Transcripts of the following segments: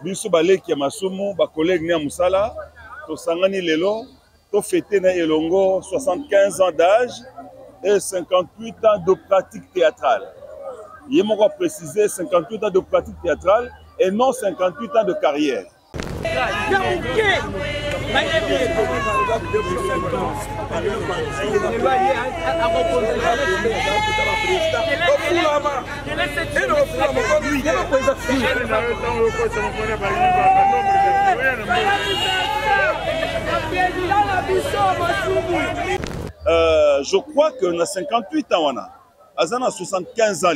biso baleki ya masumu ba collègue na musala to sangani lelo to fêter na elongo 75 ans d'âge et 58 ans de pratique théâtrale. Il m'a précisé 58 ans de pratique théâtrale et non 58 ans de carrière. Je crois que na 58 ans, on a. À 75 ans,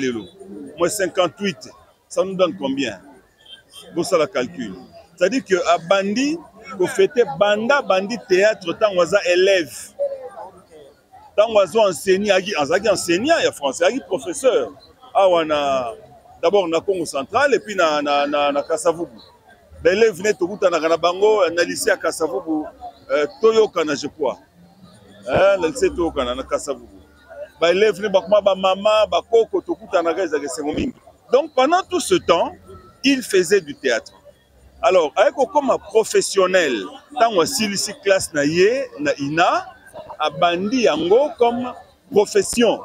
moi 58, ça nous donne combien? Vous savez la calcul. C'est-à-dire que à Bandi, vous faites Bandi théâtre, tant qu'on a élève, tant qu'on a enseignant, il y a français, il y a professeur. Ah, on a d'abord na Congo central et puis na Kasavubu. L'élève venait au bout de Bango, na lycée à Kasavubu, Toyokana, je crois. Le lycée Toyokana, na Kasavubu. Donc pendant tout ce temps, il faisait du théâtre. Alors, avec comme professionnel, tant que si classe na ye na ina, a bandi yango comme profession.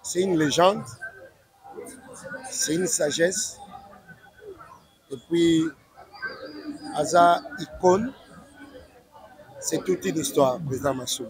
C'est une légende, c'est une sagesse, et puis Aza icône, c'est toute une histoire, président Massoum.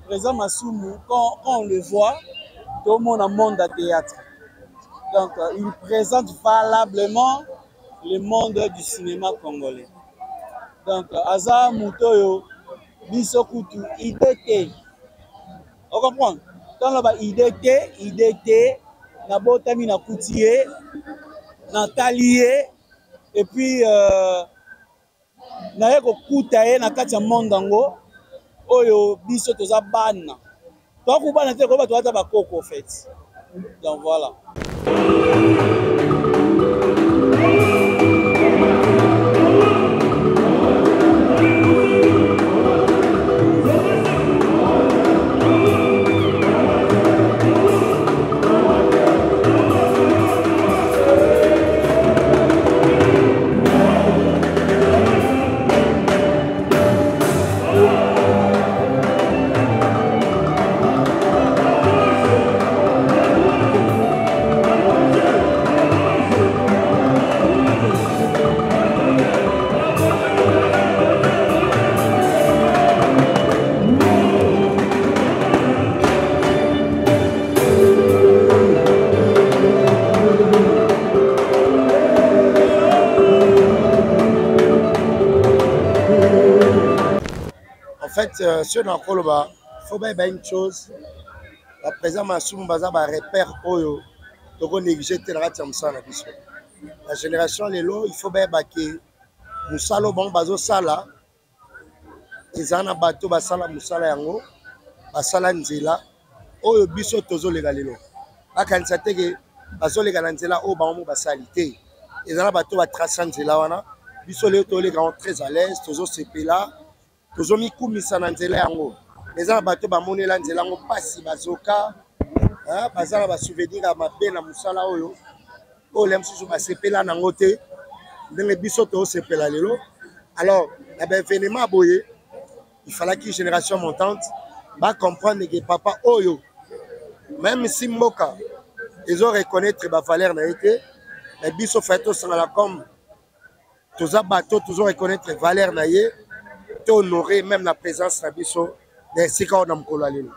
Président Massoumou, quand on le voit, tout le monde a un monde de théâtre. Donc, il présente valablement le monde du cinéma congolais. Donc, Aza Moutoyo, Bisokutu, IDT. On comprend? Quand on a IDT, Nabotami na Koutié, Natalié, et puis, Nayeko Koutaye, Nakatia Mondango. Oyo biso toza bana to ku bana te ko ba to ata ba koko en fait. Donc voilà. En fait, sur dans Koloba, il faut bien une chose. La président Massoum Baza va repère Oyo, donc on néglige la génération Lelo, il faut bien que Moussalo bon Bazo Sala, ils en a bateau Basala Moussala Yango, Basala Nzela, Oyo Biso Tozo Legalelo. A quand ça te Bazo Legalanzela, O Baomo Basalité, ils en a bateau à tracer Nzela Wana, Biso Leto les grands très à l'aise, Tozo Sepela. Tozo miku misana nzela yango eza bato ba monela nzela ngo pasi bazoka bazala ba souvenir ya mabe na musala oyo ole msusu ba sepela nango te ndenge biso to sepela lelo. Alors na ba événement boye il fallait que génération montante va comprendre que papa oyo même si mboka ils ont reconnaître ba valeur na été mais biso fait to sangala comme toza bato toujours reconnaître valeur na ye honoré même la présence de Nabiso de Sika na mokolo lelo.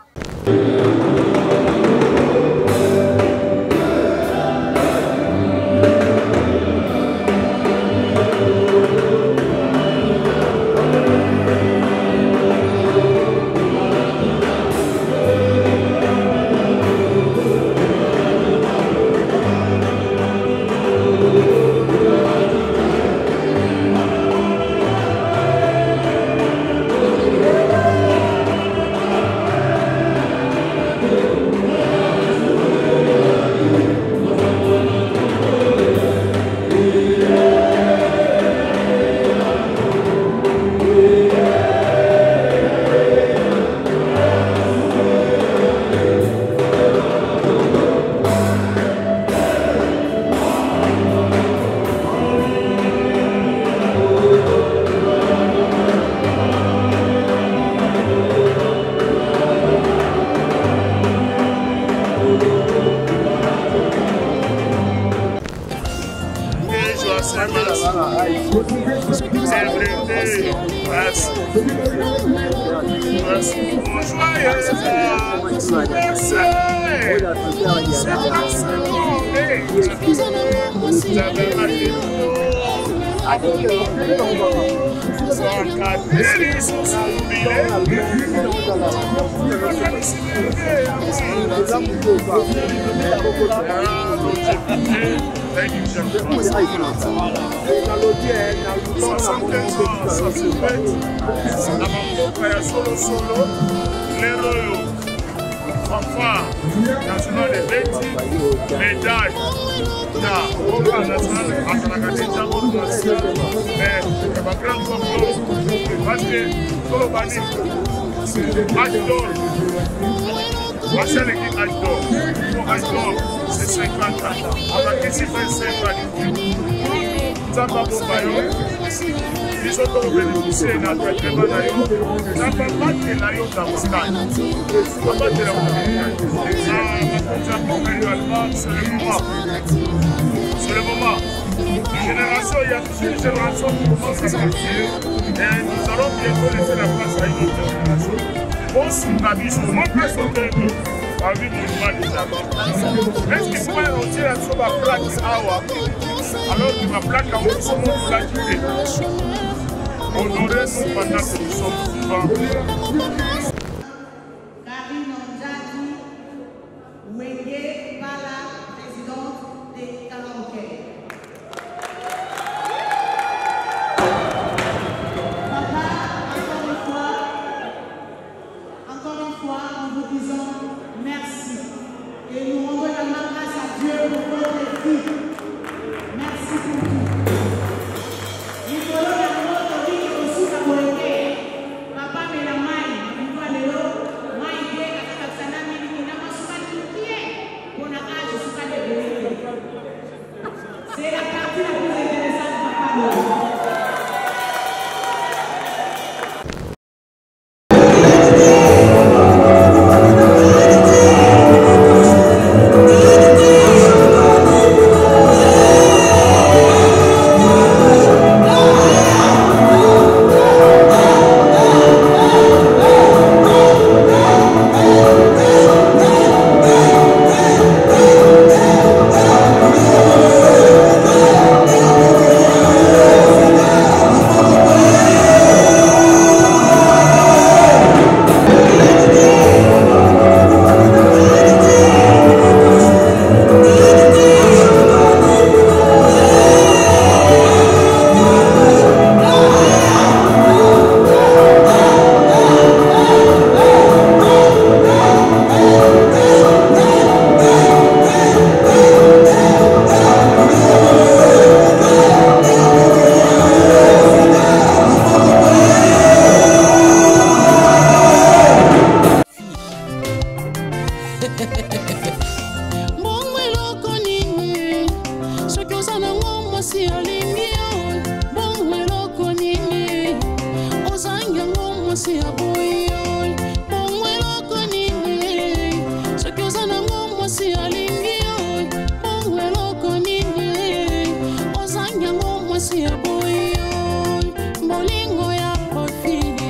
C'est 50 ans. On va ici faire 5 ans. Ça va pour Bayo. Ils sont comme bénéficiés de notre traitement d'ailleurs. Ça va battre l'ailleurs dans le stade. Ça va battre l'ailleurs. C'est le moment. C'est le moment. Génération, il y a toute une génération qui commence à sortir. Et nous allons bientôt laisser la place à une autre génération. Bon, si ma vie, je ne peux sauter. Avec le mal des amis. Est-ce qu'il pourrait retirer sur ma plaque alors que ma plaque a aussi son nom de la quitter? Honorer nous pendant que nous sommes vivants. Karine Ndjadi Wenge Bala, présidente des Karaokés. Encore une fois, nous vous disons merci. Et nous rendons la main grâce à Dieu pour votre vie. Merci pour tout. Nicolas Yamoto dit aussi à Boéké, papa de la maille, nous allons, maille, à Katsana, Miliki, Namasuma, qui pour la âge, je suis pas de c'est la partie la plus intéressante de papa. Bolingo ya profili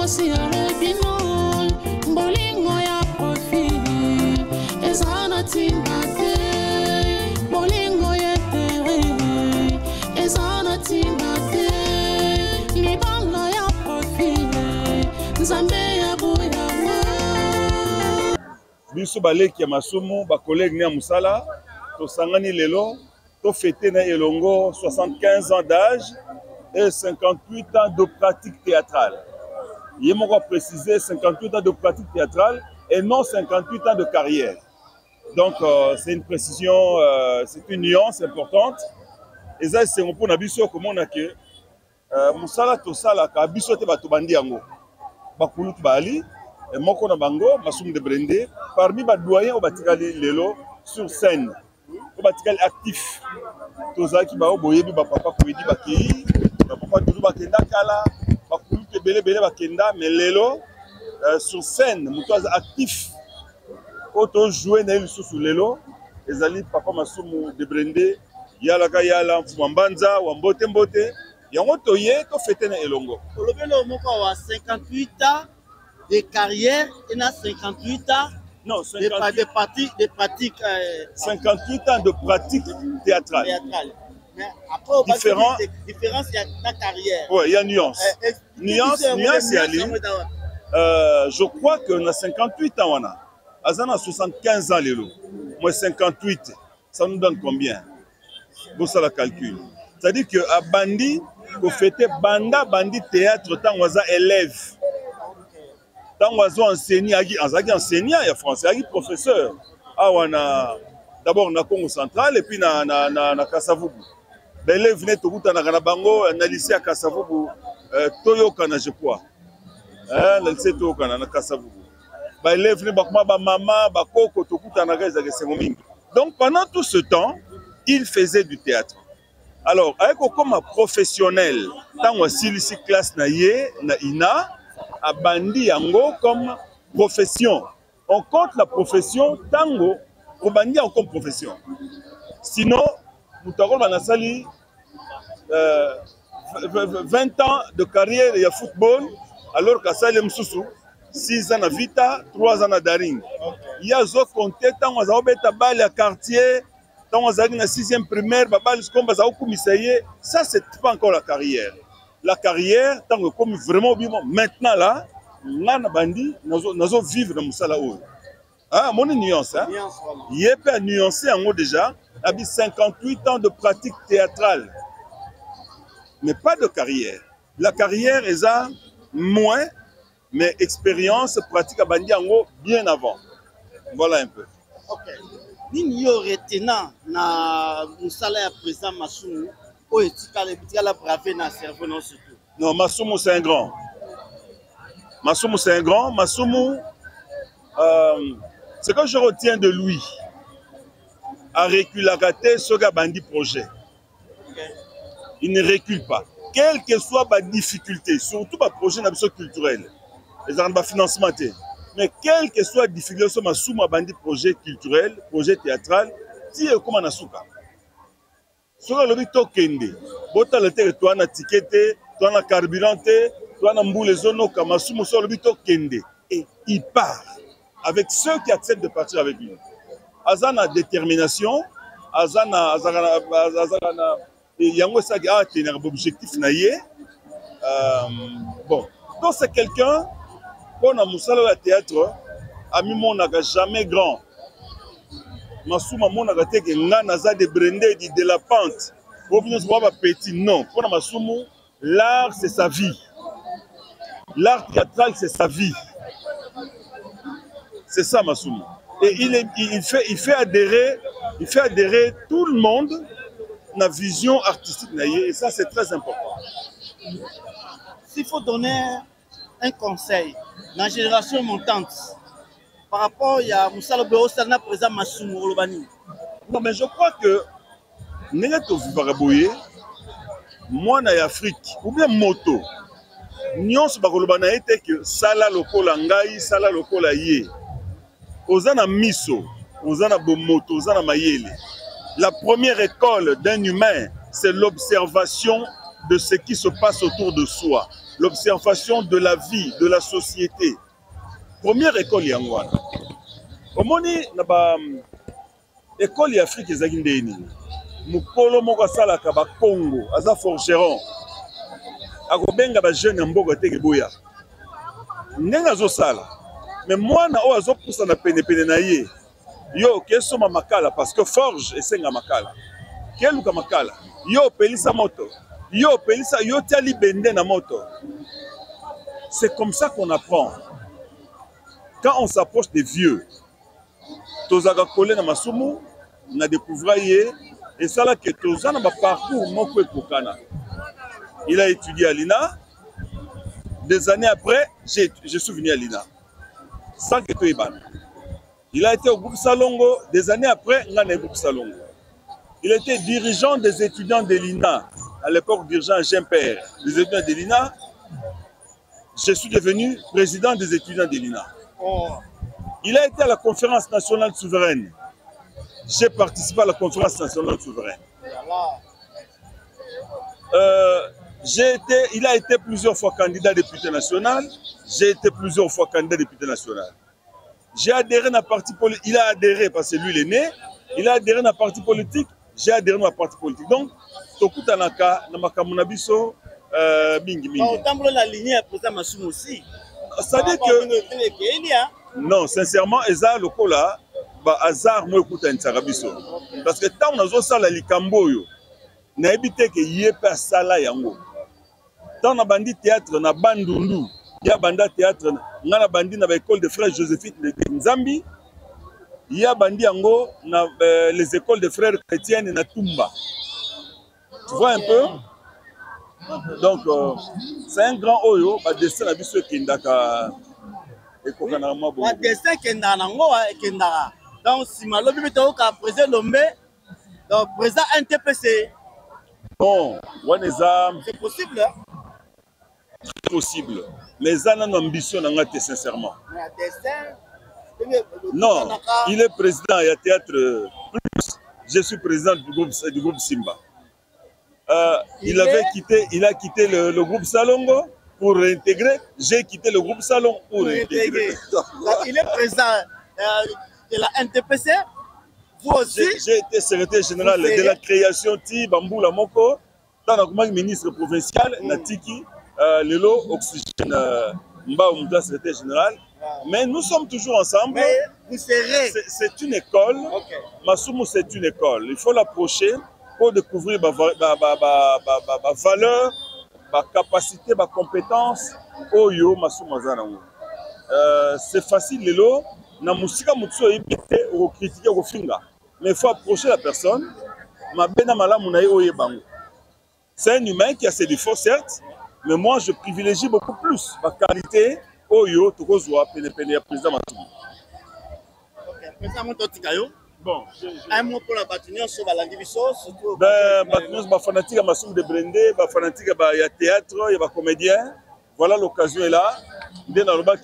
mwasi ya rebinol bolingo ya profil eza na ntina te bolingo yetere eza na ntina te libala ya profil nzambe ya boyanga biso baleki ya masumu bakolege ya musala tosangani lelo tofete na elongo 75 ans d'âge et 58 ans de pratique théâtrale. Il m'a précisé 58 ans de pratique théâtrale et non 58 ans de carrière. Donc c'est une précision, c'est une nuance importante. Et ça c'est un peu nabiso comme on a que musala to sala ka biso te bato bandi yango. Bakulutu bali et moko na bango masum de brende parmi ba doyen au batikali lelo sur scène. Au batikali actif. Tozaki ba oboyebi ba papa koyedi bakei papa toujours bakenda kala bakulutu belé bakenda mais lelo sur scène mutoza actif auto jouer na il sous lelo ezali papa masumu de brende yala ka yala mbanza wa mbote mbote yango toye to fete na elongo olobelo moko wa 58 ans de carrière et na 58 ans non de pratique 58 ans de pratique théâtrale. Mais après, différence il y a ta carrière. Oui, il y a nuance. Nuance, je crois que na 58 ans, on a. Azana 75 ans, moi 58, ça nous donne combien? Bon, ça la calcul. C'est-à-dire que à Bandi, qu'on fêtait Bandi théâtre, tant on a élève. Tant on a enseigné, enseignant, il y a français, il y a professeur. Ah, on a d'abord na Congo central et puis na Kasavubu. L'élève venait au bout de bango, na lycée à Kasavubu, Toyokana, je crois. Le lycée Toyokana, na Kasavubu. L'élève venait ba maman, ba koko, tout bout de donc pendant tout ce temps, il faisait du théâtre. Alors, avec comme professionnel, tant on a ici classe na ye, na ina, a bandi yango comme profession. On compte la profession tango, on bandi comme profession. Sinon, nous avons 20 ans de carrière de football, alors qu'à Salem Soussou, 6 ans à Vita, 3 ans à Daring. Il y a d'autres comptés, tant on a un balle à quartier, tant on a une 6e primaire, ça c'est pas encore la carrière. La carrière, tant que comme vraiment maintenant là, on a bandi, nous allons vivre dans Moussala. Ah, mon nuance, hein? Il est pas nuancé en haut déjà. Il y a 58 ans de pratique théâtrale, mais pas de carrière. La carrière est à moins, mais expérience pratique à bandi en haut bien avant. Voilà un peu. Ok. Ni yo retenant na Moussala ya président Masumu, o etika la braver na cerveau non surtout. Non, Masumu c'est un grand. Masumu c'est un grand. Masumu, ce que je retiens de lui, à reculagater ce gars bandi projet. Il ne recule pas. Quelle que soit la difficulté, surtout le projet culturel, les armes de financement, mais quelle que soit la difficulté, sur ma bandi projet culturel, projet théâtral, si est comme un asuka. Sur le bito kende, bota le territoire na ticket, toi na carburant, toi na mboule zono kamasumu sur le bito kende et il part avec ceux qui acceptent de partir avec lui. Azana détermination, azana yango sa ga tenir objectif na ye. Bon, donc c'est quelqu'un qu'on a Moussala la théâtre a mis mon naga jamais grand. Masuma mon naga te que naza de brender de la pente. Pour venir se voir petit non. Pour Masumu, l'art c'est sa vie. L'art théâtral c'est sa vie. C'est ça Masumu. Et il fait adhérer tout le monde à la vision artistique. Et ça, c'est très important. S'il faut donner un conseil dans la génération montante, par rapport à Moussala Béo, ça n'a présent Masumu Olobani. Non, mais je crois que Négato Vivaraboye, moi, en Afrique, ou bien Moto, Nyons Bakolobana était que Sala Lokola Ngai, Sala Lokola Ye. Ozana Miso, Ozana Bomoto, Ozana Mayele. La première école d'un humain, c'est l'observation de ce qui se passe autour de soi. l'observation de la vie, de la société. Première école yangwana. Omoni na ba école ya Afrique ezaki ndeni. Mukolo moko asalaka ba Congo, aza forgeron. Akobenga ba jeune mboka teke boya. Ndenga zo sala. Mais mwana o azo poussa na pene na ye. Yo kesoma makala parce que forge esenga makala. Keluka makala. Yo pelisa moto. Yo pelisa yo tiali bende na moto. C'est comme ça qu'on apprend. Quand on s'approche des vieux, tozaka collé na masumu, na découvrir et ça là que toza na ba parcours moko ekokana. Il a étudié à l'INA. Des années après, je suis venu à l'INA. Sans que tu ban. Il a été au groupe Salongo. Des années après, il a été au groupe Salongo. Il était dirigeant des étudiants de l'INA. À l'époque, dirigeant Jean-Père des étudiants de l'INA. Je suis devenu président des étudiants de l'INA. Il a été à la conférence nationale souveraine. J'ai participé à la conférence nationale souveraine. Il a été plusieurs fois candidat député national. J'ai été plusieurs fois candidat député national. J'ai adhéré à un parti politique. Il a adhéré parce que lui, il est né. Il a adhéré à un parti politique. J'ai adhéré à un parti politique. Donc, Tokutanaka, Namakamunabiso, Mingi Mingi. On t'a la lignée à président Massoum aussi. Ça veut dire que. Non, sincèrement, Eza Lokola, hasard, moi, écoute, un Sarabiso. Parce que tant on a ça, la Likamboyo, n'a évité que y ait pas ça là, yango. Tant on a bandit théâtre, na bandundu, il y a banda théâtre, on a bandit dans l'école de frères Joséphine de Nzambi, il y a bandit yango dans les écoles de frères chrétiens na Tumba. Tu vois un peu? Donc, c'est un grand oyo, dessin la biso kindaka. Dessin kindaka. Donc, si ma lobby est au président Lombe, donc président NTPC. Bon, c'est possible. C'est possible. Mais ça a une ambition, sincèrement. Non, il est président, il y a théâtre plus. Je suis président du groupe Simba. Il a quitté le groupe Salongo pour réintégrer. J'ai quitté le groupe Salon pour réintégrer. Il est président de la NTPC. Vous aussi? J'ai été secrétaire général de la création Ti Bamboula Moko, dans le ministre provincial, Natiki, Lelo, Oxygène, Mba secrétaire général. Mais nous sommes toujours ensemble. Mais vous serez. C'est une école. Masumu, c'est une école. Il faut l'approcher pour découvrir ma valeur, ma capacité, ma compétence. Oyo, Masumu Zanango. C'est facile, Lelo. Na musika mutsu ibite au critiquer au finga. Mais il faut approcher la personne. C'est un humain qui a ses défauts, certes, mais moi je privilégie beaucoup plus ma qualité. Oyo, Tokozwa, Pénépéné, président Matoum. Président Montotikayo. Bon, un mot pour la bâtonnière sur la division. Ben, fanatique à Massoum de Brendé, fanatique à théâtre, il y a comédien. Voilà, l'occasion est là.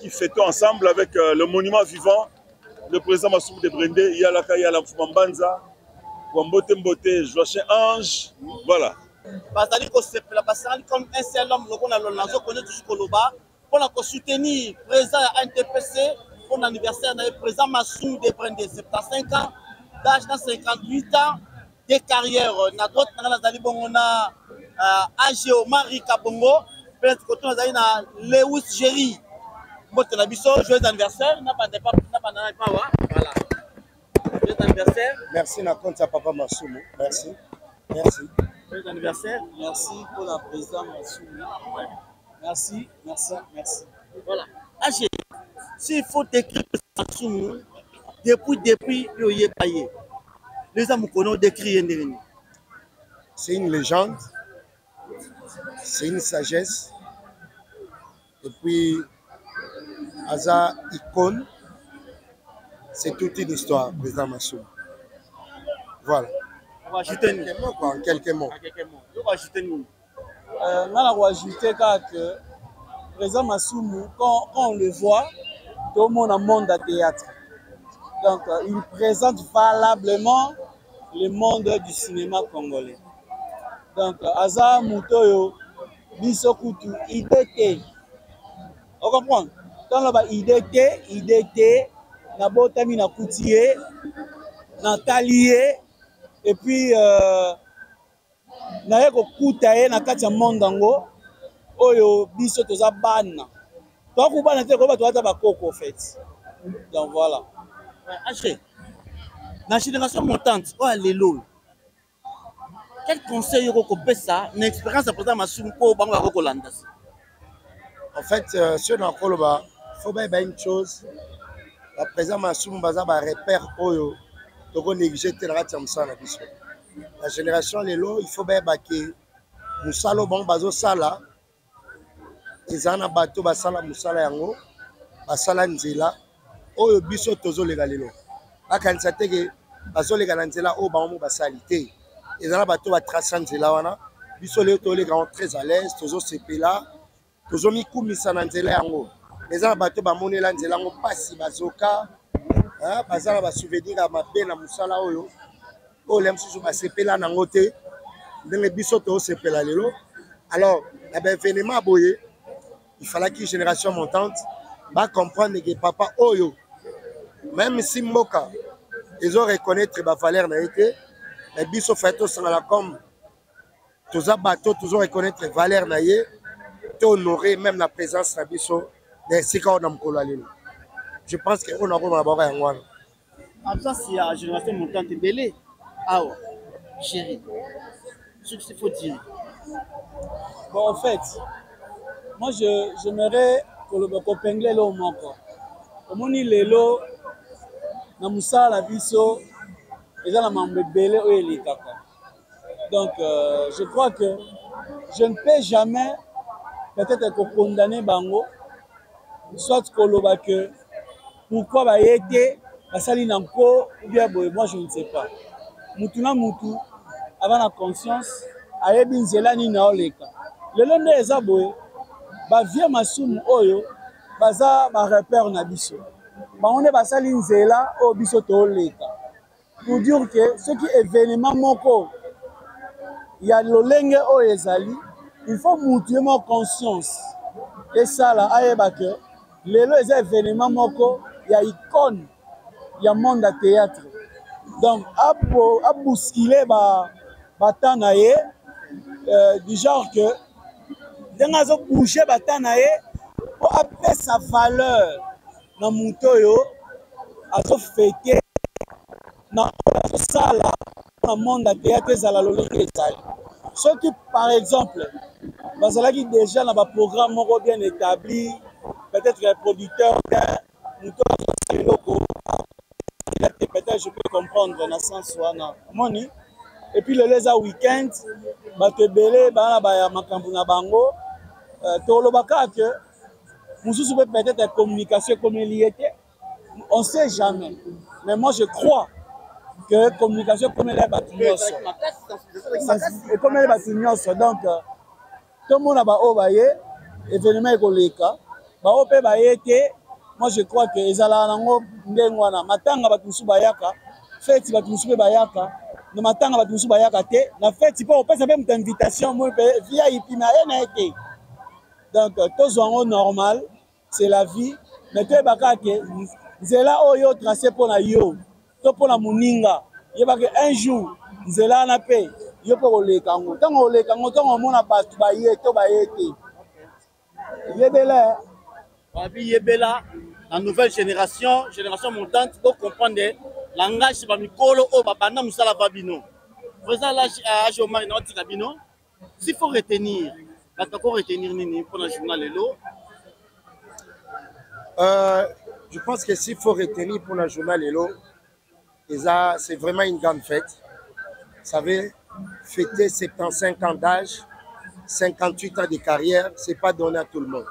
Qui fêtons ensemble avec le monument vivant, le président Massoum de Brendé, il y a la Mbanza, Wambote Mbote, Joachim Ange, voilà. C'est-à-dire que c'est comme un seul homme, le connaît toujours Koloba, pour soutenir le président NTPC, pour l'anniversaire du président Massoum de Brendé, 75 ans, d'âge 58 ans, de carrière. On a Agéo Marie Kabongo, peut-être que nous avons Lewis Géry. Joyeux anniversaire. Voilà. Joyeux anniversaire. Merci Nakonta Papa Massoum. Merci. Merci. Joyeux anniversaire. Merci pour la présidente Massoum. Merci, merci, merci. Voilà. Agé, s'il faut décrire Massoum, depuis le Paye, les hommes qu'on décrit. C'est une légende. C'est une sagesse. Et puis, Aza icône, c'est toute une histoire, président Massoum. Voilà. On va ajouter en quelques mots. On va ajouter nous. On va ajouter que le président Massoum, quand on le voit, tout le monde a un monde de théâtre. Donc, il présente valablement le monde du cinéma congolais. Donc, Aza Moutoyo, biso kutu idée te. On comprend? Quand on a idée te, na botami na kutie, na talié, et puis na yeko kuta na kati ya mondango, oyo biso toza bana. Donc on va noter qu'on va trouver ba koko en fait. Donc voilà. Haché. La génération montante, oh lelo. Quel conseil vous avez ça, une expérience après ça, ma soumpo, bango à Rolandas. En fait, sur dans Koloba, il faut bien une chose. La présence ma soumpo baza ba repère oyo. Donc on néglige tel rat ça na biso. La génération lelo, il faut bien que musalo bon bazo sala. Ezana bato basala musala yango, basala nzela. Oyo biso tozo lega lelo. Akanisa teke bazo lega na nzela o ba mo basali te. Ezana bato ba tracer nzela wana. Biso lelo to lega très à l'aise, tozo sepela. Tozo mikumisa na nzela yango. Ezana bato ba monela nzela yango pasi bazoka. Hein, bazala ba souvenir à mabe na musala oyo. O lemsusu ba sepela na ngote. Ndenge biso to sepela lelo. Alors, la événement boye, il fallait que génération montante va comprendre que papa oyo, même si Moka, ils ont reconnaître la valeur na été, mais biso fait tout ça comme tous les bateaux, tous ont reconnaître la valeur na yé, honorer même la présence na biso des sika na mkolo alelo. Je pense que on a vraiment un ngwana. Après si la génération montante est belée, ah ouais, chérie, ce qu'il faut dire. Bon en fait, moi j'aimerais que le copengler là au manque. Comme on dit lelo, na musala biso, ils ont la mambe belé ou les kaka. Donc je crois que je ne peux jamais peut-être condamner bango, soit koloba que pourquoi ba été basali nanko ou bien boy, moi je ne sais pas. Mutu na mutu avant la conscience ayebi nzela ni na oleka. Lelo nde eza boy ba vie masumu oyo baza ba repère na biso. Ba on est basali nzela o biso to oleka. Pour dire que ce qui est événement moko il y a lolenge oyo ezali, il faut mutu mo conscience. Et ça là ayeba que lelo eza événement moko ya icône ya monde à théâtre. Donc abouskile bata na ye du genre que ndenge azo bouger bata na ye po apesa sa valeur na muto yo azo fêter na sala na monde à théâtre ezala lolenge ezali. Ceux qui par exemple bazalaki déjà na ba programme moko bien établi, peut-être les producteurs bien muto loko peut-être je peux comprendre dans le sens wana moni. Et puis le leza week-end bato belé bana ba makambo na bango tolobaka que mususu peut-être la communication comme il était, on sait jamais, mais moi je crois que communication comme elle est batunyoso et comme elle est batunyoso. Donc tout le monde a ba obaye événement ekoleka ba opé ba yete. Moi je crois que ezala nango ndengo wana matanga bato musu bayaka fête bato musu bayaka na matanga bato musu bayaka te na fête po opesa même invitation moi via ipina ena été. Donc tout normal, c'est la vie, mais tu baka ke nzela oyo tracé pour na yo to pour la muninga yeba que un jour nzela na pe yo po koleka ngo tango oleka ngo tango mona bato baye to bayete yebela Yebela, la nouvelle génération montante, pour comprendre le langage de Mikolo ou Babana Moussala Babino. Présent là, à Jomar et Noti Babino, s'il faut retenir, pour le journal Lelo. Je pense que s'il faut retenir pour le journal Lelo, c'est vraiment une grande fête. Vous savez, fêter 75 ans d'âge, 58 ans de carrière, ce n'est pas donné à tout le monde.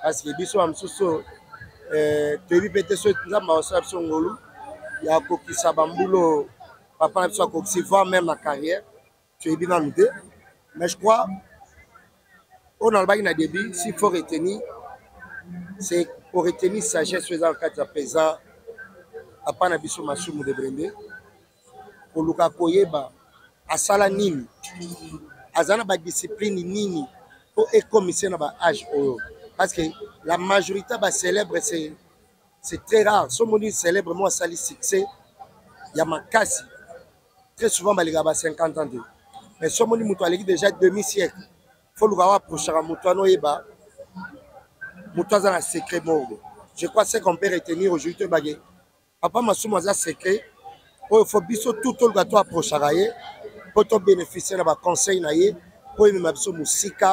Parce que biso amsuso tebi pete so tza maosala biso ngolu ya kokisa bambulo papa na biso akokisi voir même la carrière tebi na nous deux. Mais je crois on a le début s'il faut retenir c'est pour retenir sagesse faisant quatre présent à pas na biso masumu de brende pour luka koyeba asala nini azana ba discipline nini pour économiser dans l'âge. Parce que la majorité va célèbre, c'est très rare. Si on dit célèbre, moi, ça a succès, il y a ma casse. Très souvent, il y a 50 ans. Mais si on dit que déjà demi-siècle, il faut le voir approcher à Moutouano et Ba. Moutouano a un secret. Je crois que c'est qu'on peut retenir aujourd'hui. Papa m'a soumis un secret. Il faut que tout le gâteau approche à pour bénéficier de conseils pour que nous musique.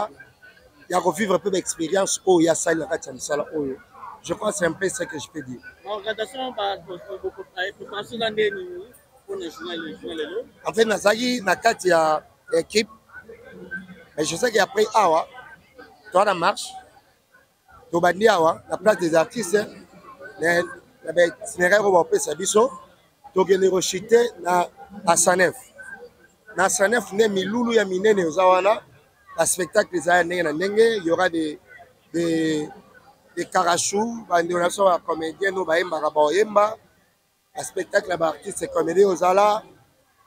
Il y a revivre un peu d'expérience. Il y a ça, je crois que c'est un peu ce que je peux dire. En fait, Nazagi n'a qu'à dire équipe. Mais je sais qu'après Awa, toi la marche, tu vas dire Awa, la place des artistes, les itinéraires au Bopé Sabiso, tu vas générosité à Sanef. Dans Sanef, il y a Miloulou, il y a Minene, le spectacle des années, il y aura des carachous, des comédiens, le spectacle des artistes et comédiens aux Ala.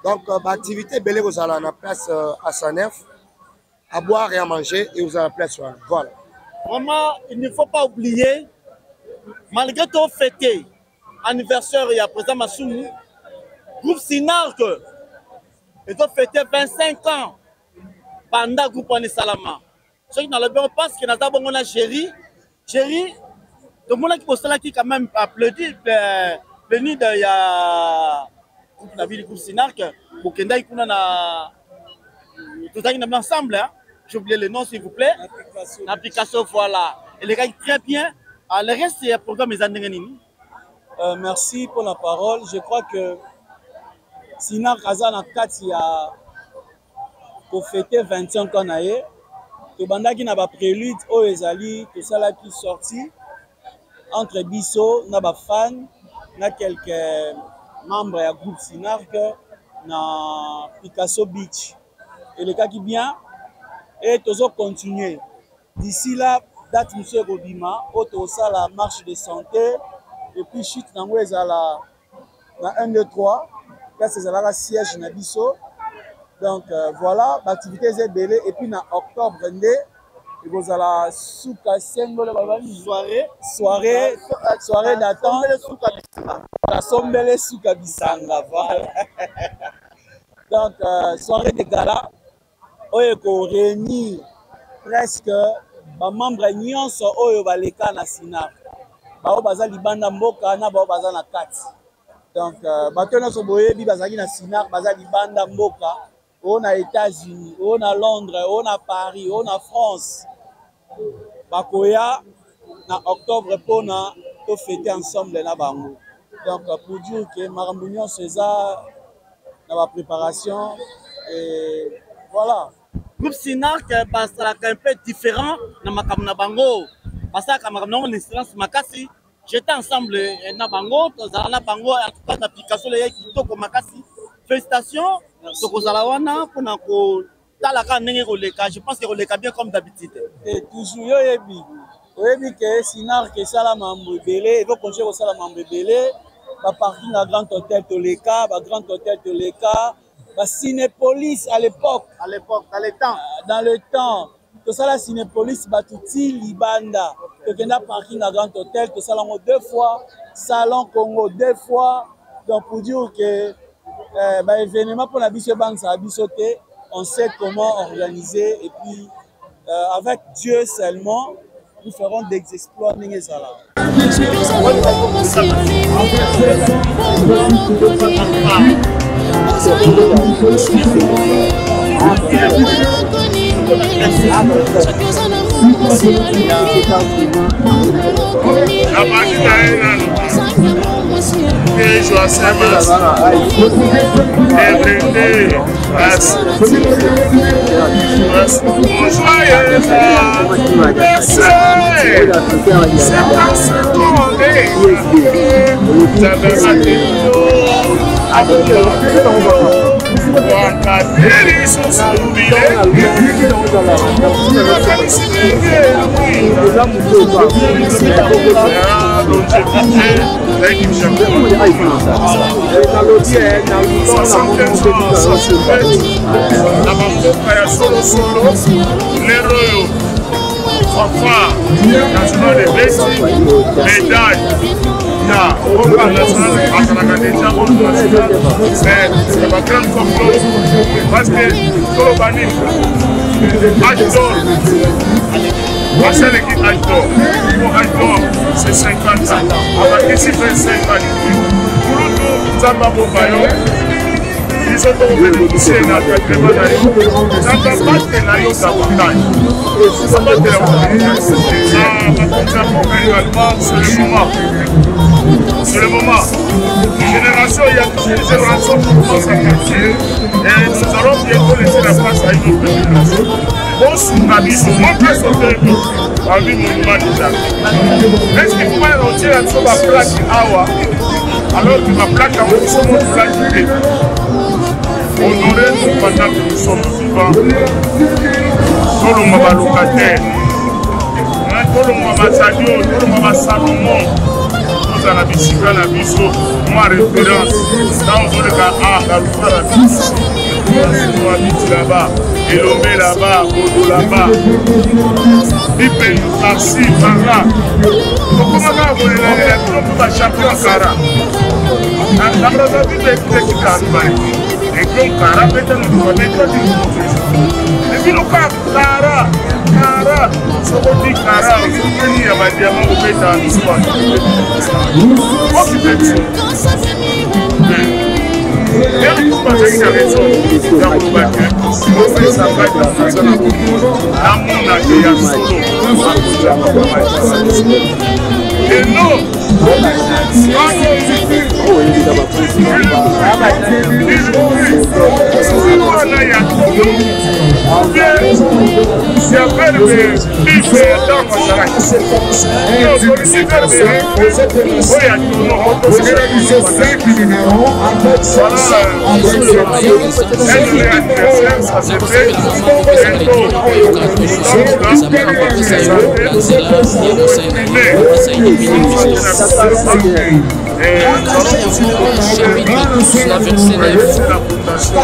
Donc, l'activité belle aux Ala, la place à Sanef, à boire et à manger, et aux Ala place. Voilà. Vraiment, il ne faut pas oublier, malgré ton fêté, anniversaire et à présent, Massoumou, groupe Sinarque, ils ont fêté 25 ans. Pendant le groupe Salama. Ceux qui n'ont pas pensé que nous avons un chéri, tout le monde qui quand même applaudi, venu de la ville du groupe Sinarque, pour que nous ayons ensemble. J'ai oublié le nom, s'il vous plaît. L'application, voilà. Et les gars, très bien. Le reste, c'est un programme des années. Merci pour la parole. Je crois que Sinarque Azana Katia. Pour fêter 25 ans, tout banda qui n'a pas prélude au Ezali, tout ça là qui sorti entre Bisso, n'a pas fan, n'a quelques membres du groupe Sinarque, na Picasso Beach. Et les cas qui bien, et tout ça continuer. D'ici là, date monsieur Robima, tout ça la marche de santé, et puis chute dans la 1, 2, 3, là c'est la siège na Bisso. Donc voilà, l'activité est belle. Et puis en octobre, il y a la soirée d'attente. La sombele souka bisanga. Voilà. Donc, soirée de gala, où il faut réunir presque les membres de l'État national. Baza libanda mboka na baza na kati. Donc, bateau so boyebi bazaki na Sinar, baza libanda mboka. On a États-Unis, on a Londres, on a Paris, on a France. Bakoya, en octobre, pour nous fêter ensemble na bango. Donc, pour dire que Marambounion César, dans la préparation, et voilà. Groupe Sinarque, c'est un peu différent dans ma bango. Parce que Marambounion, une instance makasi, j'étais ensemble na bango, na bango, en tout cas, l'application, les qui sont comme makasi. Félicitations. Je pense que c'est bien comme d'habitude. Et toujours, il que Sinarque est salamambo belé, il faut continuer au salamambo belé, va partir dans Grand Hôtel Toleka, Grand Hôtel Toleka, Cinépolis à l'époque, dans le temps, tout ça la Cinépolis, Batuti, Libanda, que n'a parking dans Grand Hôtel, tout ça là 2 fois, Salon Congo 2 fois, donc pour dire que événement pour la Banque, ça a bissoté, on sait comment organiser et puis avec Dieu seulement, nous ferons des exploits. fanfare national de Bessi, médaille. Au plan national, à déjà au national, c'est la grande complot. Parce que Kolobani, âge d'or, la seule équipe âge d'or. Pour âge d'or, c'est 50 ans. On va ici 25 ans. Pour nous, Zamba Bobayo, ils ont bénéficié de la quatrième année. Zamba battre la Yo davantage. Zamba de la c'est le moment. C'est le moment. Génération, il y a toutes les générations pour commencer à quartier. Et nous allons bientôt laisser la place à une autre génération. Bon, sous la mise, on peut sauter parmi mon mouvement déjà. Est-ce qu'il faut retirer la plaque Awa alors que ma plaque a aussi mon plaque d'idée? Honorer nous pendant que nous sommes vivants. Tout le monde va locataire. Tout le monde va Sadio, tout le monde va Salomon. Nous allons bicycler la biso, moi référence. Dans le cas A, la Loupa la biso. Nous habitons là-bas, Elomé là-bas, Bodo là-bas. Pipe, Tarsi, par-là. Comment on va la champion Kara? La Brazzaville est qui Kara. Et comme Kara, peut-être nous devons mettre du monde. Et puis nous, Kara, ce qu'on dit Kara, il y a des diamants au pétard, l'histoire. Occupez de ça. Et nous pensons qu'il y a raison. Il y a un baquet. On fait ça, la monde a été solo. Et non, la verset 9.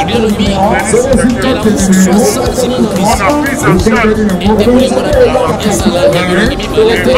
Bien le bien, quelle la construction sans hypocrisie. Et débrouiller mon accord, bien ça là, et le demi par les têtes.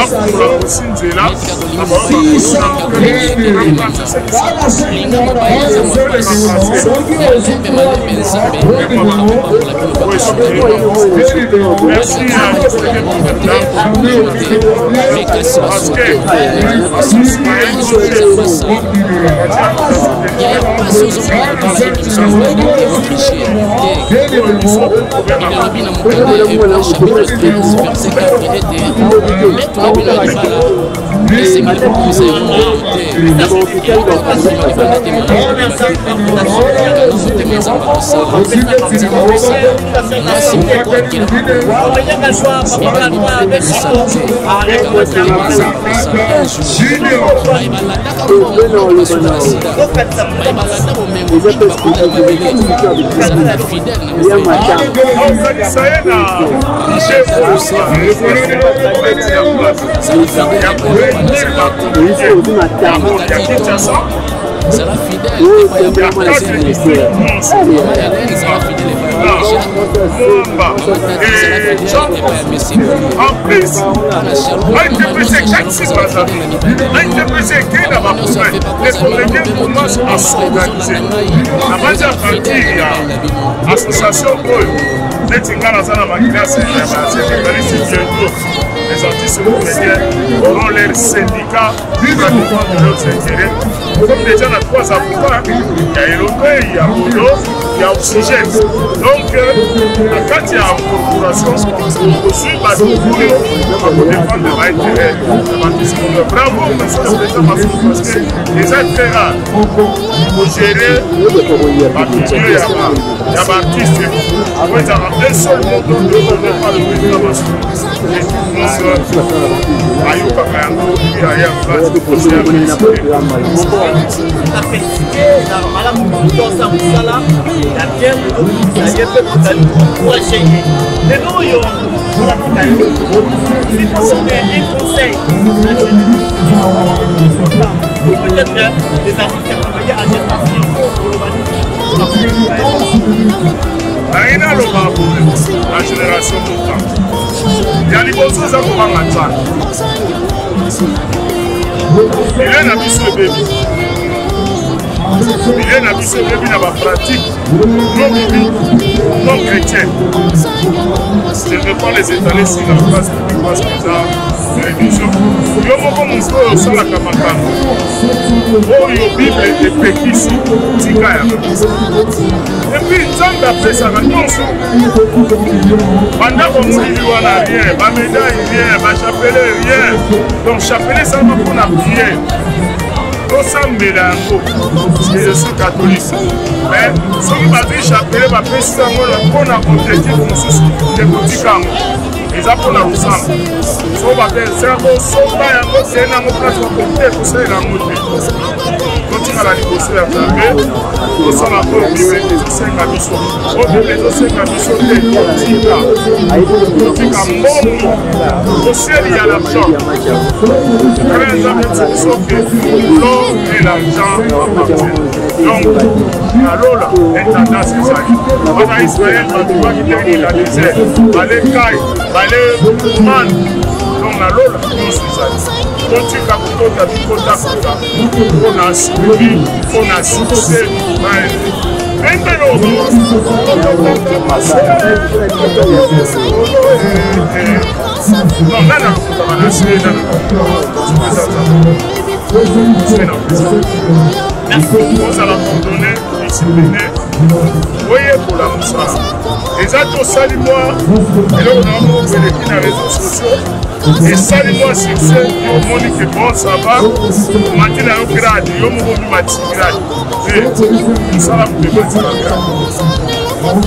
C'est la fidèle, en plus, a interprété 4-6 bazar, a interprété qu'il n'a pas besoin. Les collègues commencent à s'organiser. La majeure partie, il y a l'association les Tingana Zana Makina, c'est bientôt. Les artistes comédiens auront leur syndicat pour défendre leurs intérêts. Comme déjà on a 3 avocats, il y a Elomé, il y a Bodo, il y a Oxygène. Donc, quand il y a une corporation, on suit Badou pour défendre leurs intérêts. Bravo, monsieur le président Massou, parce que les intérêts, il faut gérer il y a un artiste. En fait, un seul mot de par le président Massou. Ayuka Kayango, il y a un place de Aina lo babule, la génération montante. Yani bozo za kubanga tsana. Il est na biso bébé. Il est na biso bébé na ba pratique non biblique, non chrétienne. Je ne vais pas les étaler sur la place publique parce que ça religion. Yo moko muso sala kamakango. Oyo Bible epekisi tika ya. Et puis Nzambe apesaka nyonso. Bandako mokili wana rien, bamédaille rien, bachapelet rien. Donc chapelet ça va pour la prière. Tosambela yango, parce que je suis catholique. Mais soki bazwi chapelet bapesi yango mpona objectif mosusu ekotika yango. Eza mpona kosamba. So bapesaka kosomba yango te nango place bakote kosalela yango te. Totikala liboso ya Nzambe, tosala po Bible ezosenga biso. O Bible ezosenga biso te totika mbongo, toseli ya l'argent. Kala Nzambe biso ke l'or et l'argent appartiennent. Donc, la Lola est tendance à ça. On a Israël, on doit quitter la désert. Allez, Kai, allez, Man. Donc, la Lola, nous sommes ça. Donc, tu as on a suivi, on a succès. Maintenant, non, là, merci. Vous allez abandonner, discipliner. Voyez pour la moussa. Les autres salis-moi. Et là, on a un mot qui est dans les réseaux sociaux. Et salis-moi succès. Au monde qui est bon, ça va. Maintenant, on grade. Il y a un mot qui m'a dit grade. Et ça va vous débattre la grade.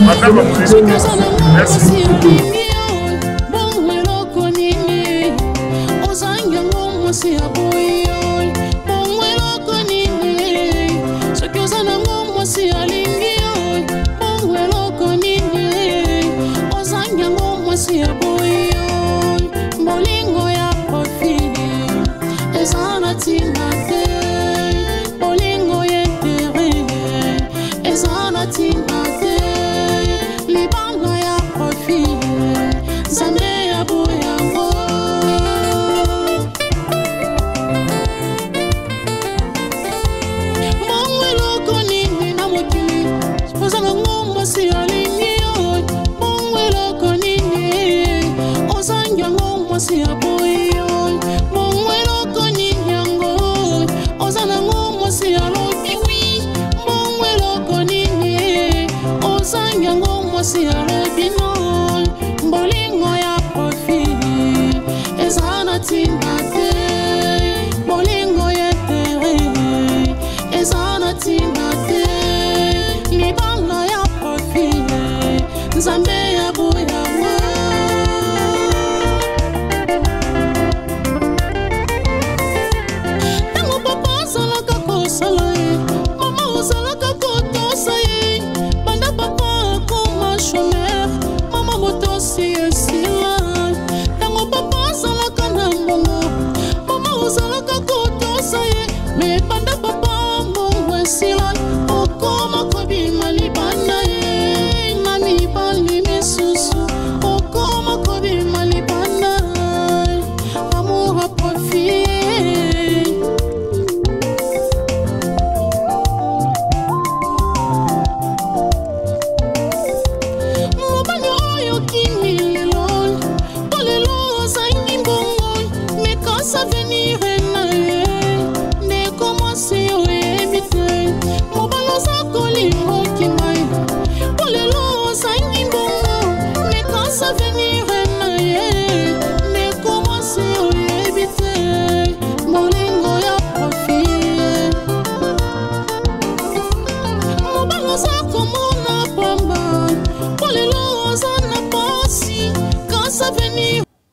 Maintenant, on va vous dire merci.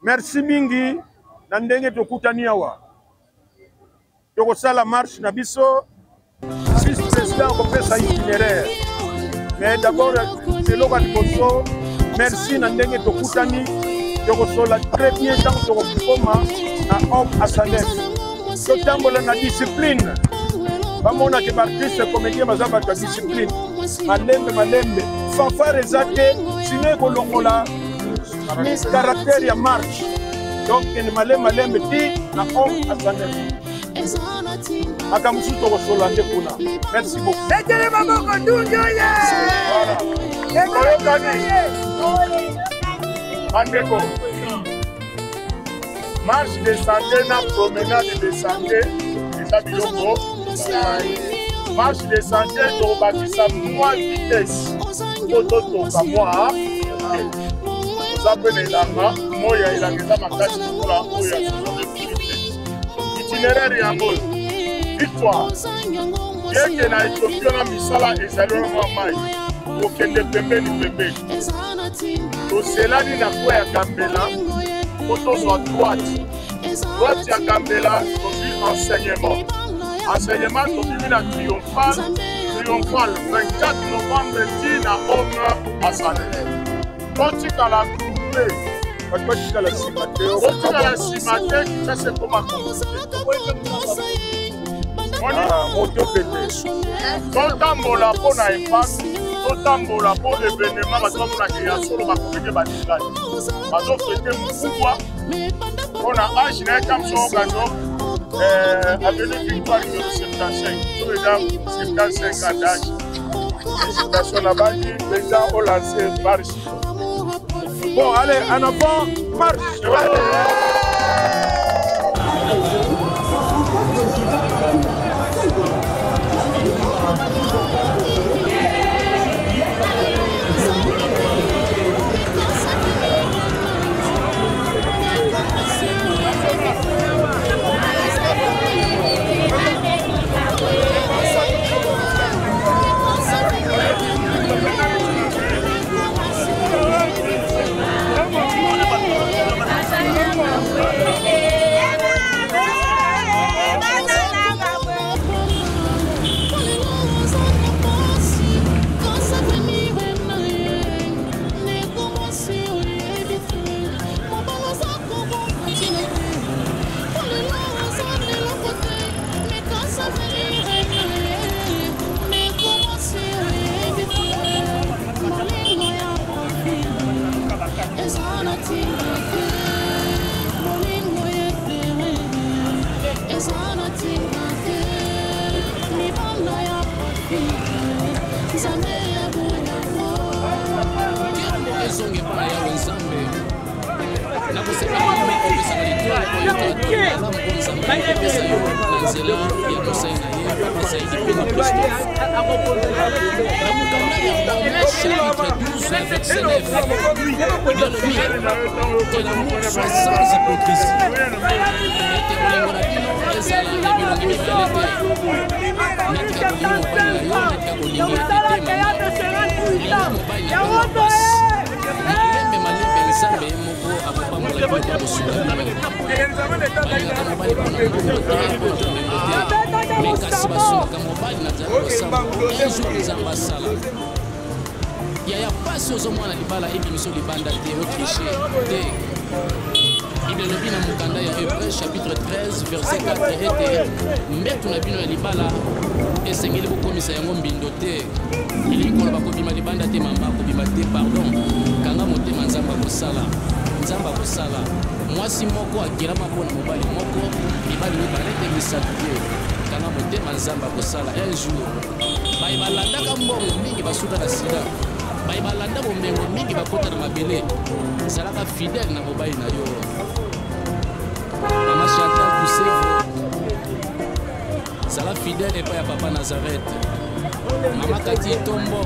Merci mingi na ndenge tokutani awa. Tokosala marche na biso. Vice président kopesa itinéraire. Mais d'abord c'est l'organisation. Merci na ndenge tokutani. Tokosola très bien tant tokokoma na homme asanes. Totambola na discipline. Bamona ke artiste comédien bazaba ta discipline. malembe fanfare eza te sino ekolongola caractère ya marche donc ene malembe ti na homme asandele makambo mosusu tokosola nde kuna merci beaucoup etele maboko dunjoye oyokani bandeko marche de santé na promenade de santé eza biloko marche de santé tokobakisa mwa vitesse to totoka mwa oza mpe na elanga moya elanga eza makasi lokola oyo ya itinéraire yango victoire yeke na ethiopia na misala ezali wana mwa mai okende pembeni toselani na kwe ya gambela po tozwa droite ya gambela tozwi enseignement tobimi na triomphal 24 novembre ti na home asane totikala coupe batikala nsima te kisase ekoma moto pete totambola mpo na epasi totambola mpo événement bato bamonaka ya solo bakokende batikali bazofete mokubwa mpo na age na ye kamso okano avenue victoire numéro 75 to eza 75 ans d'âge félicitations na bandi président olancé marche bon allez en avant marche yaya pasi ozomwana libala ebimiso libanda te otriche te bible elobi na mokanda ya Hébreux chapitre 13 verset 4 ete mbeto na bino ya libala esengeli kokomisa yango mbindo te elingi koloba kobima libanda te mama kobima te pardon kanga motema nzambe akosala mwasi moko akelama mpona mobali moko mibali mibale te misato te kanga motema nzambe akosala un jour baye balandaka mbongo mingi basuka na sida baye balanda bomengo mingi bakota na mabele zalaka fidèle na mobali na yo mama Chantal Kusevo zala fidèle epai ya papa Nazareth mama Kati Tombo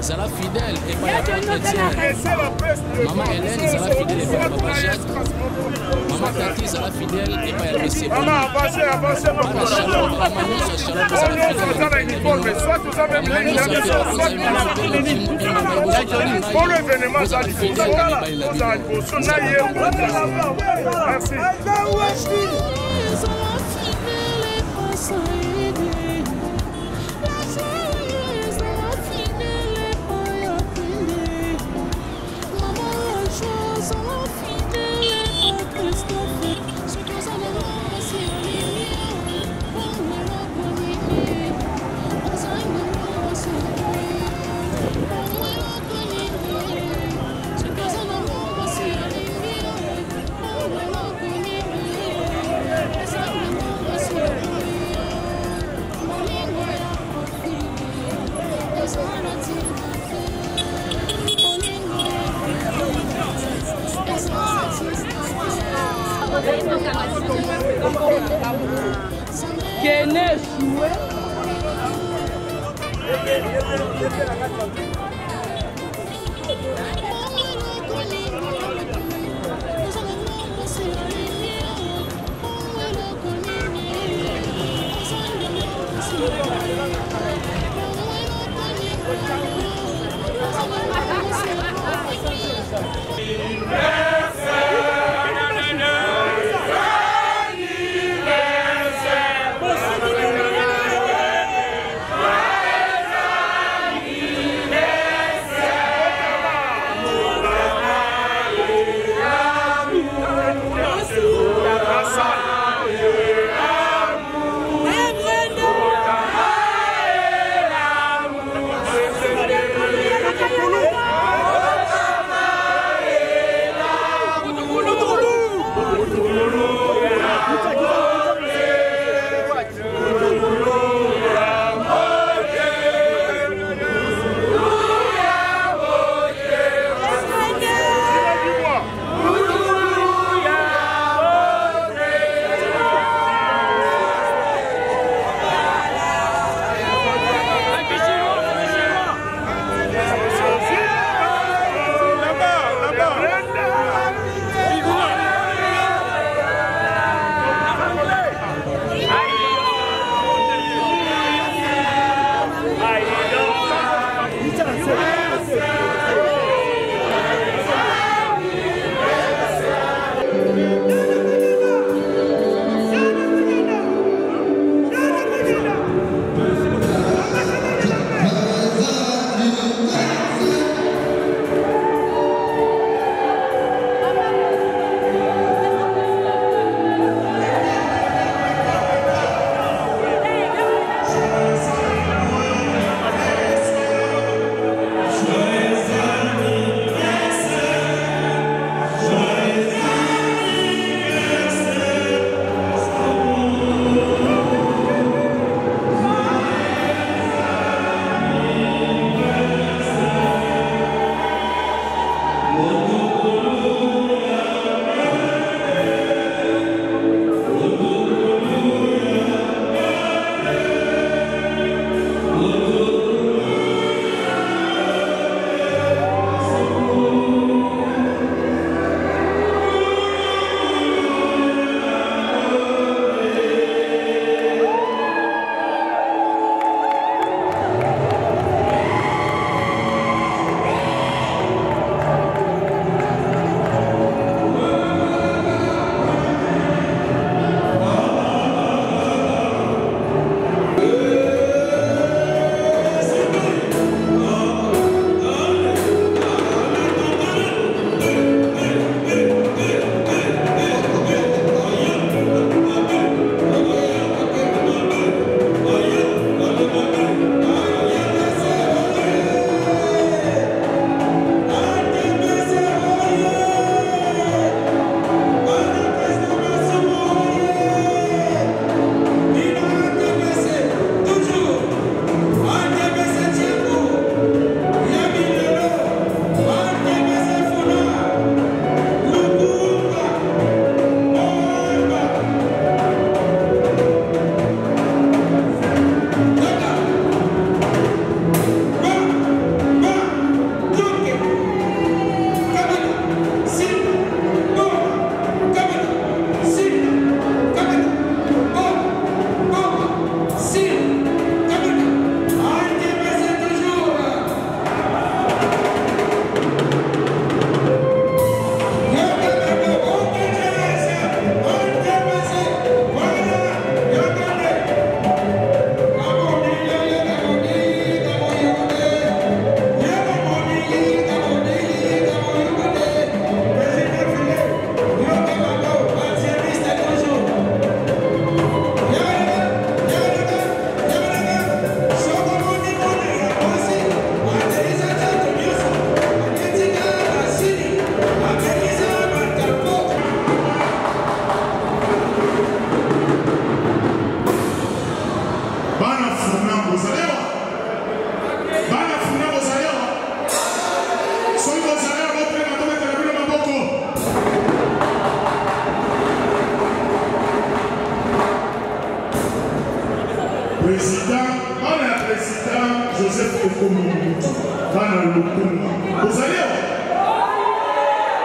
zala fidèle epai ya papa Etienne mama Hélène zala fidèle epai ya papa Jacques mama Kati zala fidèle epai ya Messie Bana Shalom mama nyonso Shalom zala pour l'événement, ça dit merci. Kene joué. Vous allez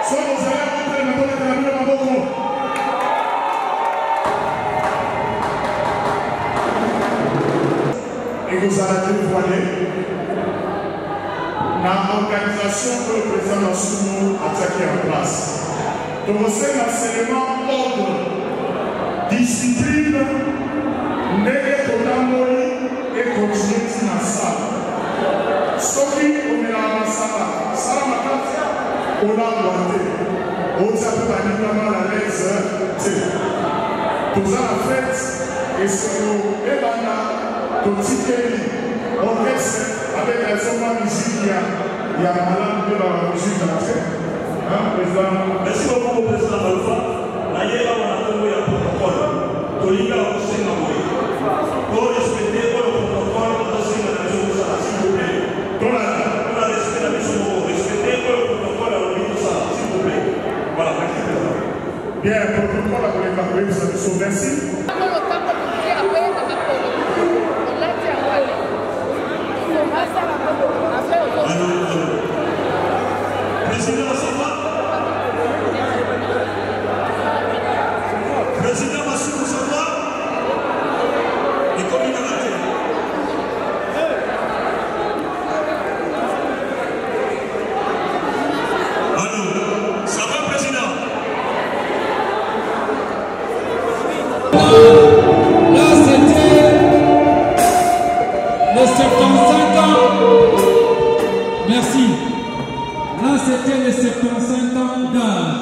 soit vous allez rentrer dans la carabine à Maboko. Et vous allez témoigner dans l'organisation que le président Massoumo a attaqué en place. Donc c'est l'enseignement ordre, discipline, négociation et continuer dans la salle. Soki on est là dans Sala, Sala Makati, on a boité. On s'appelle pas la l'aise. Tout ça la fête, et c'est le Ebana, tout Tikeli, orchestre, avec les hommes musique, il y a malade de la musique à la fête. Président. Merci beaucoup, président Alpha. Là, il y a un protocole. Tolinga, on s'est envoyé. Pour respecter le protocole, on s'est envoyé, s'il vous plaît. On a respecté la mission, respecter le protocole, on dit tout ça, s'il vous plaît. Voilà, merci. Bien, le protocole, on va évacuer, vous avez sauvé, merci. Président, ça va? Président Massou, ça va? Et comme il a raté. Allô, ça va, président? Là, c'était les 75 ans. Merci. Là, c'était les 75 ans d'âge.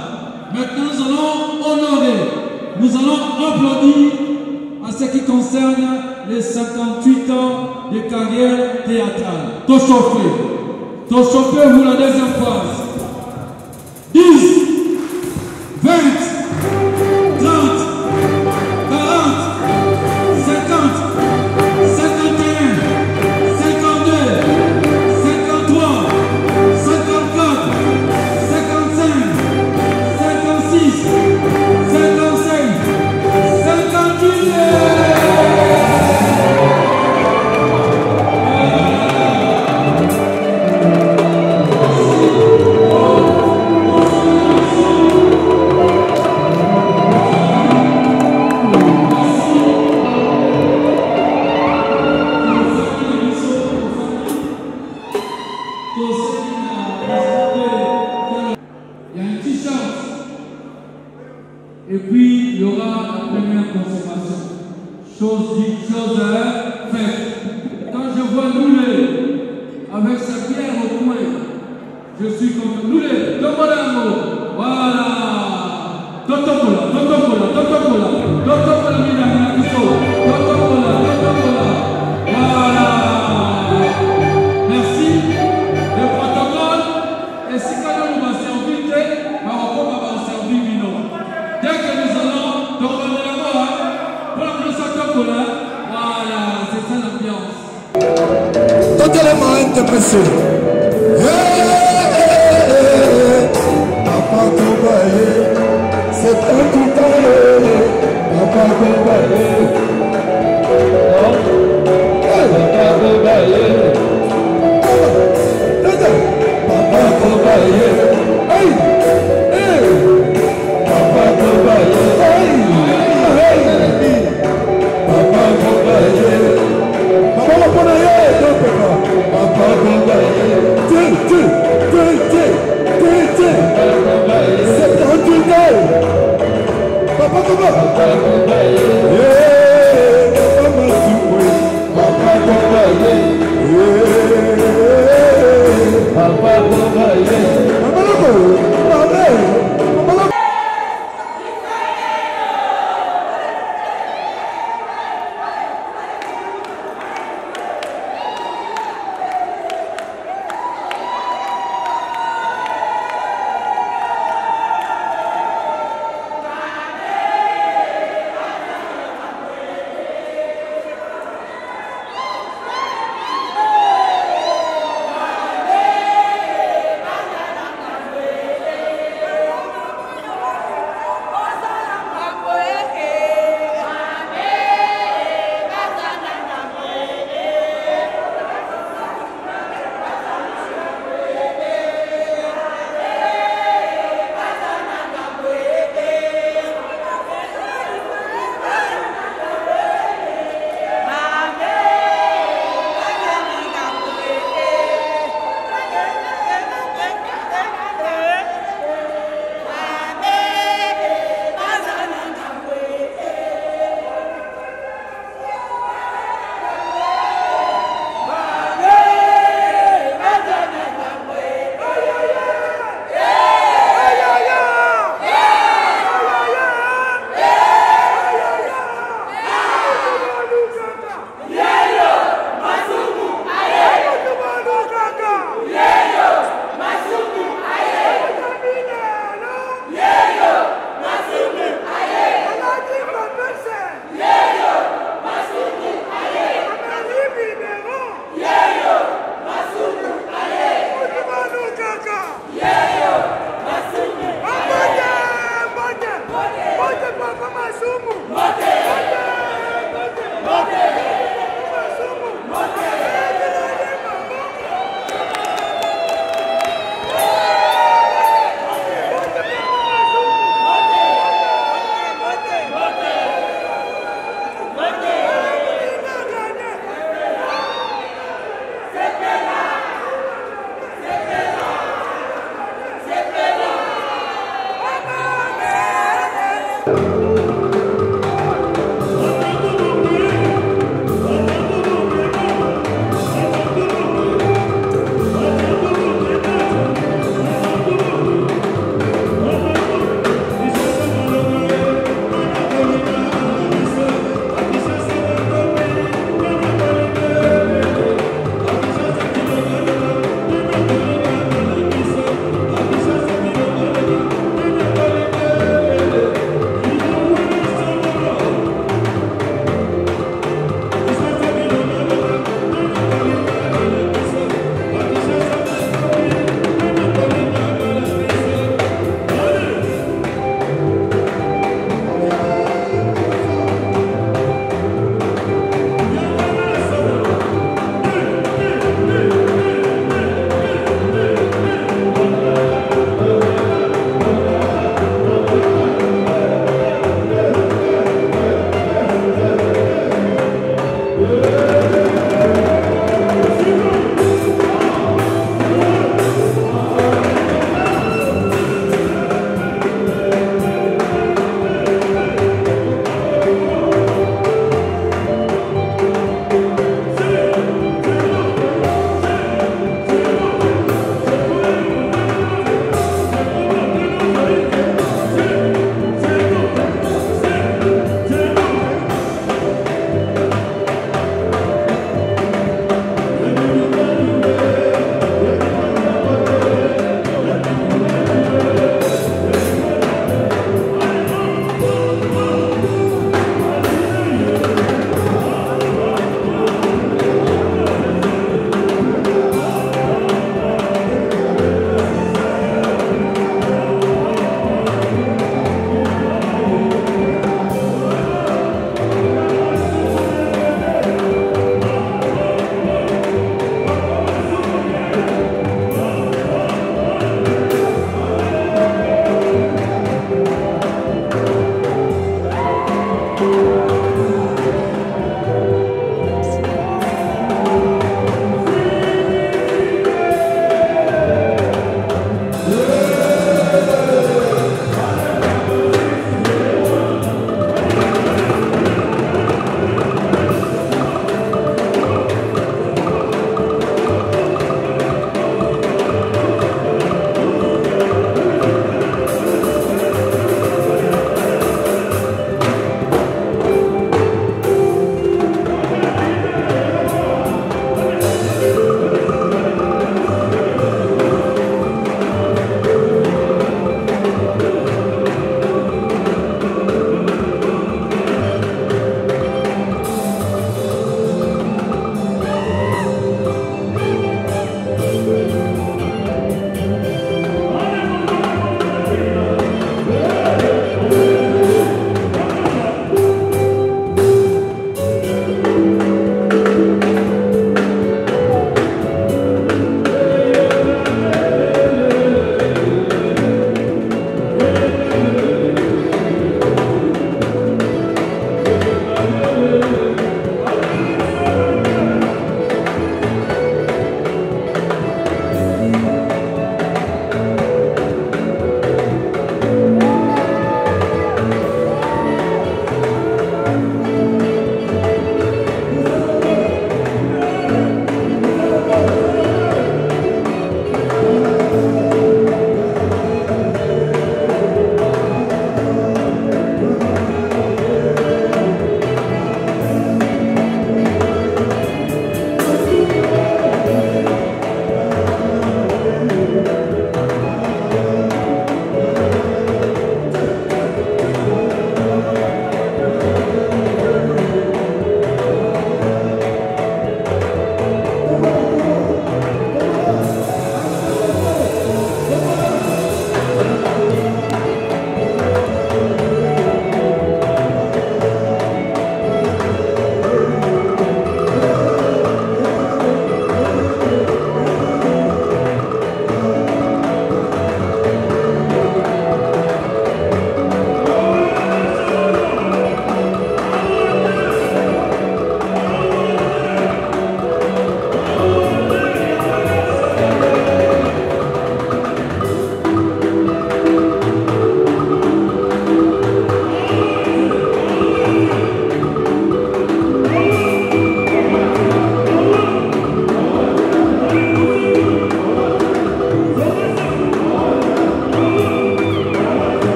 Maintenant, nous allons honorer, nous allons applaudir à ce qui concerne les 58 ans de carrière théâtrale. Tochauffé pour la deuxième phase. 10, 20, 30, 40, 50, 51, 52, 53, 54, 55, 56, 55, 58. Il y a un t-shirt. Et puis, il y aura la première consommation. Chose dite, chose faite. Quand je vois Loulé avec sa bière au coin, je suis comme Loulé, Tomolango. Voilà. Totopola, Totopola, Totopola, Totopola, Mina, Totopola, Totopola. Voilà. Merci. Le protocole. Et si quand on va servir, Marocco va servir Vino. Dès que nous allons tourner la voix, pour la Totopola, voilà, c'est ça l'ambiance. Totalement interprété. Papa Kobaye, c'est un tout à l'heure. Papa Kobaye. Papa Kobaye. Papa Kobaye. Hey! Hey! Papa Kobaye. Hey! Hey! Papa Kobaye. Papa Kobaye. Papa Kobaye.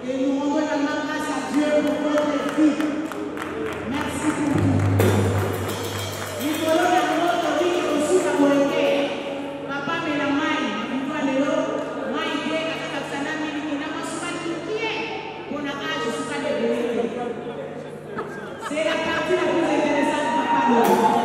Et nous rendons la grâce à Dieu pour votre vie. Merci pour tout. C'est la partie la plus intéressante, papa.